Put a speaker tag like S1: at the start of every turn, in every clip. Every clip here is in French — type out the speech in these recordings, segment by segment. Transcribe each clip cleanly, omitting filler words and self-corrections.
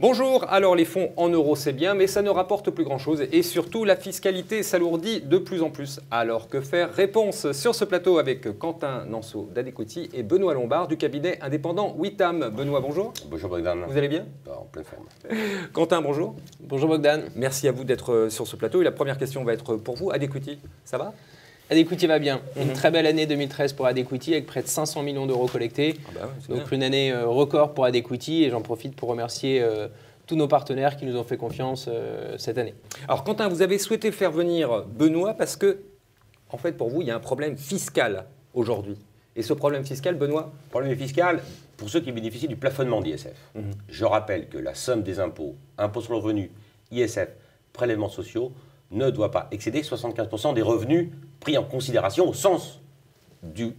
S1: Bonjour, alors les fonds en euros c'est bien, mais ça ne rapporte plus grand chose et surtout la fiscalité s'alourdit de plus en plus. Alors que faire? Réponse sur ce plateau avec Quentin Nanceau d'Adequity et Benoît Lombard du cabinet indépendant Witam. Benoît, bonjour.
S2: Bonjour Bogdan.
S1: Vous allez bien?
S2: En pleine forme.
S1: Quentin, bonjour.
S3: Bonjour Bogdan.
S1: Merci à vous d'être sur ce plateau et la première question va être pour vous. Adequity, ça va?
S3: Adequity va bien. Une très belle année 2013 pour Adequity avec près de 500 millions d'euros collectés. Donc une année record pour Adequity et j'en profite pour remercier tous nos partenaires qui nous ont fait confiance cette année.
S1: Alors Quentin, vous avez souhaité faire venir Benoît parce que, en fait, pour vous, il y a un problème fiscal aujourd'hui. Et ce problème fiscal, Benoît?
S2: Problème fiscal pour ceux qui bénéficient du plafonnement d'ISF. Je rappelle que la somme des impôts, impôts sur le revenu, ISF, prélèvements sociaux, ne doit pas excéder 75% des revenus pris en considération au sens du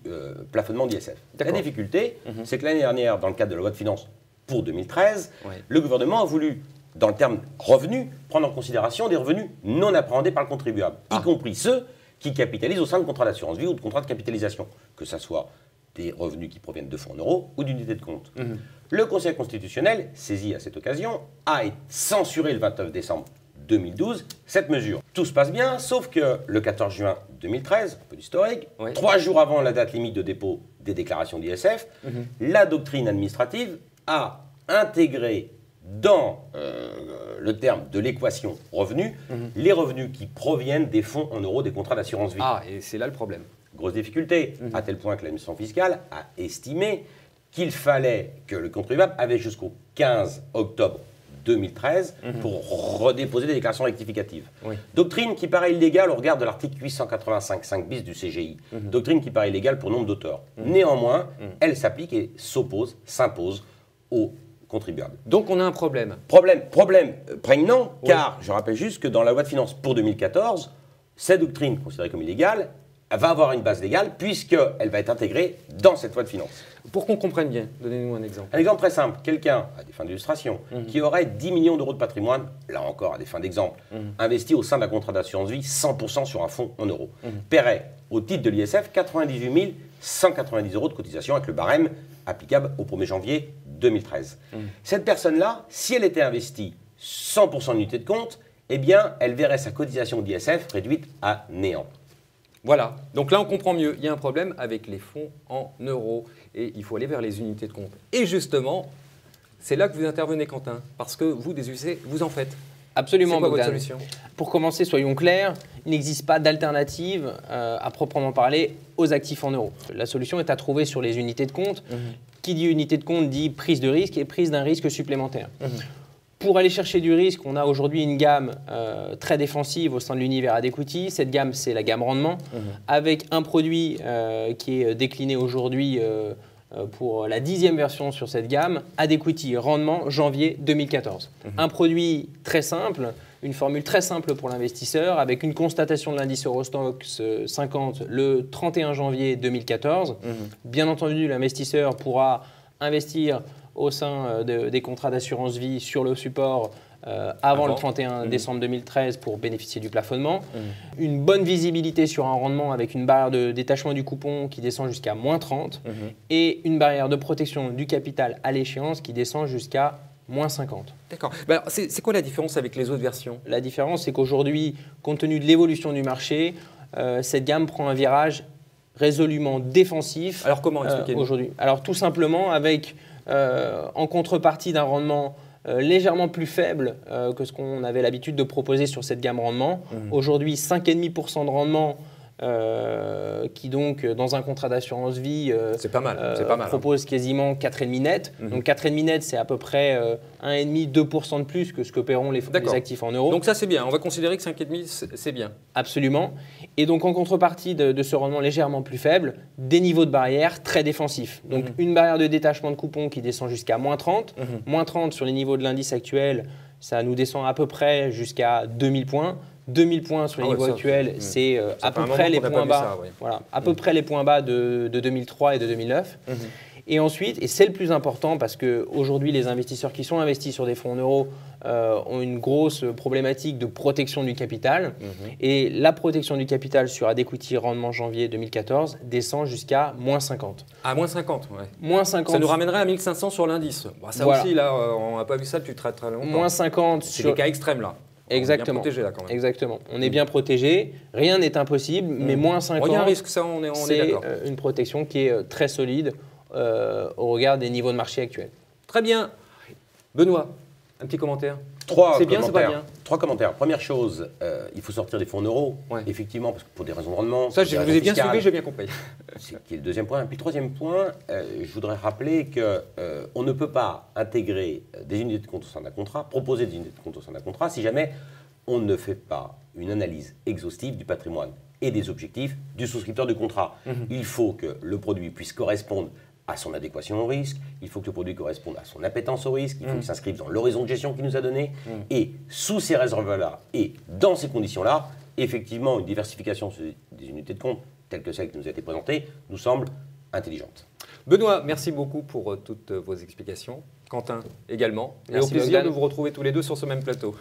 S2: plafonnement d'ISF. La difficulté, c'est que l'année dernière, dans le cadre de la loi de finances pour 2013, le gouvernement a voulu, dans le terme revenus, prendre en considération des revenus non appréhendés par le contribuable, y compris ceux qui capitalisent au sein de contrats d'assurance vie ou de contrats de capitalisation, que ce soit des revenus qui proviennent de fonds en euros ou d'unités de compte. Le Conseil constitutionnel, saisi à cette occasion, a censuré le 29 décembre 2012 cette mesure. Tout se passe bien, sauf que le 14 juin 2013, un peu d'historique, 3 jours avant la date limite de dépôt des déclarations d'ISF, la doctrine administrative a intégré dans le terme de l'équation revenu les revenus qui proviennent des fonds en euros des contrats d'assurance vie.
S1: Ah, et c'est là le problème.
S2: Grosse difficulté, à tel point que l'administration fiscale a estimé qu'il fallait que le contribuable avait jusqu'au 15 octobre 2013 pour redéposer des déclarations rectificatives. Doctrine qui paraît illégale au regard de l'article 885.5 bis du CGI. Doctrine qui paraît illégale pour nombre d'auteurs. Néanmoins, elle s'applique et s'impose aux contribuables.
S1: Donc on a un problème.
S2: Problème prégnant, car je rappelle juste que dans la loi de finances pour 2014, cette doctrine considérée comme illégale va avoir une base légale puisqu'elle va être intégrée dans cette loi de finances.
S1: Pour qu'on comprenne bien, donnez-nous un exemple.
S2: Un exemple très simple. Quelqu'un, à des fins d'illustration, qui aurait 10 millions d'euros de patrimoine, là encore à des fins d'exemple, investi au sein d'un contrat d'assurance vie 100% sur un fonds en euros, paierait au titre de l'ISF 98 190 euros de cotisation avec le barème applicable au 1er janvier 2013. Cette personne-là, si elle était investie 100% d'unité de compte, eh bien, elle verrait sa cotisation d'ISF réduite à néant.
S1: Voilà, donc là on comprend mieux, il y a un problème avec les fonds en euros et il faut aller vers les unités de compte. Et justement, c'est là que vous intervenez Quentin, parce que vous, des UC, vous en faites.
S3: Absolument,
S1: c'est quoi
S3: Bogdan.
S1: votre solution?
S3: Pour commencer, soyons clairs, il n'existe pas d'alternative à proprement parler aux actifs en euros. La solution est à trouver sur les unités de compte. Qui dit unité de compte dit prise de risque et prise d'un risque supplémentaire. Pour aller chercher du risque, on a aujourd'hui une gamme très défensive au sein de l'univers Adequity. Cette gamme, c'est la gamme rendement, avec un produit qui est décliné aujourd'hui pour la 10e version sur cette gamme, Adequity rendement janvier 2014. Un produit très simple, une formule très simple pour l'investisseur, avec une constatation de l'indice Eurostoxx 50 le 31 janvier 2014. Bien entendu, l'investisseur pourra investir au sein des contrats d'assurance vie sur le support avant le 31 décembre 2013 pour bénéficier du plafonnement. Une bonne visibilité sur un rendement avec une barrière de détachement du coupon qui descend jusqu'à -30 et une barrière de protection du capital à l'échéance qui descend jusqu'à -50.
S1: D'accord. Ben c'est quoi la différence avec les autres versions?
S3: La différence, c'est qu'aujourd'hui, compte tenu de l'évolution du marché, cette gamme prend un virage résolument défensif.
S1: Alors comment? Expliquez-nous.
S3: Aujourd'hui. Alors tout simplement avec en contrepartie d'un rendement légèrement plus faible que ce qu'on avait l'habitude de proposer sur cette gamme rendement. Aujourd'hui, 5,5% de rendement qui donc dans un contrat d'assurance vie
S1: c'est pas mal,
S3: propose quasiment 4,5 net. Donc 4,5 net, c'est à peu près 1,5-2% de plus que ce que paieront les actifs en euros.
S1: Donc ça c'est bien, on va considérer que 5,5 c'est bien.
S3: Absolument. Et donc en contrepartie de ce rendement légèrement plus faible, des niveaux de barrière très défensifs. Donc une barrière de détachement de coupon qui descend jusqu'à -30. -30 sur les niveaux de l'indice actuel, ça nous descend à peu près jusqu'à 2000 points. 2000 points sur les niveaux actuels, c'est à peu près les points bas. Voilà, à peu près les points bas de 2003 et de 2009. Et ensuite, et c'est le plus important parce qu'aujourd'hui, les investisseurs qui sont investis sur des fonds en euros ont une grosse problématique de protection du capital. Et la protection du capital sur Adequity rendement janvier 2014 descend jusqu'à moins 50.
S1: À moins 50, ouais.
S3: Moins 50.
S1: Ça nous ramènerait à 1500 sur l'indice. Bah, ça
S3: Voilà.
S1: aussi, là, on n'a pas vu ça depuis très très longtemps.
S3: Moins 50
S1: C'est
S3: sur...
S1: des cas extrêmes, là.
S3: Exactement.
S1: On est bien protégé, là, quand même.
S3: Exactement. On est bien protégé. Rien n'est impossible, mais moins 50,
S1: Il y a un risque, ça, on est
S3: c'est
S1: d'accord.
S3: une protection qui est très solide au regard des niveaux de marché actuels.
S1: Très bien. Benoît, un petit commentaire.
S2: Trois
S1: C'est bien, c'est pas
S2: commentaires.
S1: bien.
S2: 3 commentaires. Première chose, il faut sortir des fonds en euros,
S1: Ouais.
S2: effectivement, parce que pour des raisons de rendement.
S1: Ça,
S2: pour
S1: je
S2: des
S1: vous ai
S2: raisons
S1: bien
S2: fiscales.
S1: suivi, j'ai bien compris.
S2: C'est qui est le deuxième point. Puis le troisième point, je voudrais rappeler qu'on ne peut pas intégrer des unités de compte au sein d'un contrat, proposer des unités de compte au sein d'un contrat, si jamais on ne fait pas une analyse exhaustive du patrimoine et des objectifs du souscripteur du contrat. Il faut que le produit puisse correspondre à son adéquation au risque, il faut que le produit corresponde à son appétence au risque, il faut qu'il s'inscrive dans l'horizon de gestion qu'il nous a donné, et sous ces réserves-là et dans ces conditions-là, effectivement, une diversification sur des unités de compte, telle que celle qui nous a été présentée, nous semble intelligente.
S1: Benoît, merci beaucoup pour toutes vos explications. Quentin également. Et
S3: Merci,
S1: au plaisir
S3: Bogdan.
S1: de vous retrouver tous les deux sur ce même plateau.